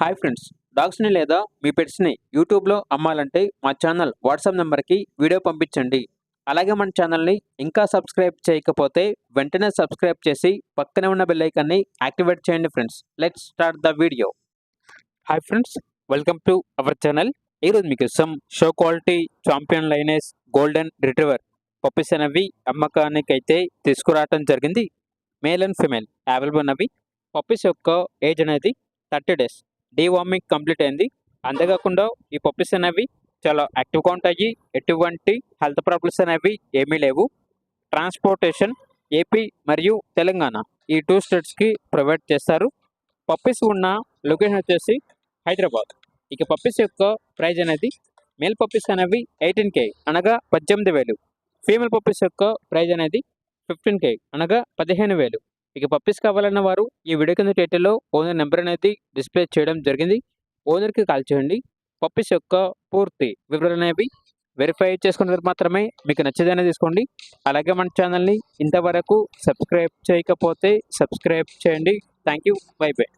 Hi friends, డాగ్స్ని లేదా మీ పెట్స్ని యూట్యూబ్లో అమ్మాలంటే మా ఛానల్ వాట్సాప్ నెంబర్కి వీడియో పంపించండి. అలాగే మన ఛానల్ని ఇంకా సబ్స్క్రైబ్ చేయకపోతే వెంటనే సబ్స్క్రైబ్ చేసి పక్కనే ఉన్న బెల్ ఐకాన్ని యాక్టివేట్ చేయండి friends. Let's start the video. Hi friends, welcome to our channel. ఈరోజు మీకోసం show quality champion lioness golden retriever puppies అనేవి అమ్మకానికి అయితే తీసుకురావడం జరిగింది. మేల్ అండ్ ఫిమేల్ అవైలబుల్ ఉన్నవి. పప్పీస్ యొక్క ఏజ్ అనేది 30 డేస్. డీవార్మింగ్ కంప్లీట్ అయింది. అంతేకాకుండా ఈ పప్పీస్ అనేవి చాలా యాక్టివ్గా ఉంటాయి. ఎటువంటి హెల్త్ ప్రాబ్లమ్స్ అనేవి ఏమీ లేవు. ట్రాన్స్పోర్టేషన్ ఏపీ మరియు తెలంగాణ ఈ 2 స్టేట్స్కి ప్రొవైడ్ చేస్తారు. పప్పీస్ ఉన్న లొకేషన్ వచ్చేసి హైదరాబాద్. ఇక పప్పీస్ యొక్క ప్రైజ్ అనేది మేల్ పప్పీస్ అనేవి 18K అనగా 18,000. ఫీమేల్ పప్పీస్ యొక్క ప్రైజ్ అనేది 15K అనగా 15,000. ఇక పప్పీస్ కావాలన్న వారు ఈ వీడియో కింద టైటిల్లో ఓనర్ నెంబర్ అనేది డిస్ప్లే చేయడం జరిగింది. ఓనర్కి కాల్ చేయండి. పప్పీస్ యొక్క పూర్తి వివరాలు అనేవి వెరిఫై చేసుకున్న మాత్రమే మీకు నచ్చేదనే తీసుకోండి. అలాగే మన ఛానల్ని ఇంతవరకు సబ్స్క్రైబ్ చేయకపోతే సబ్స్క్రైబ్ చేయండి. Thank you. By by.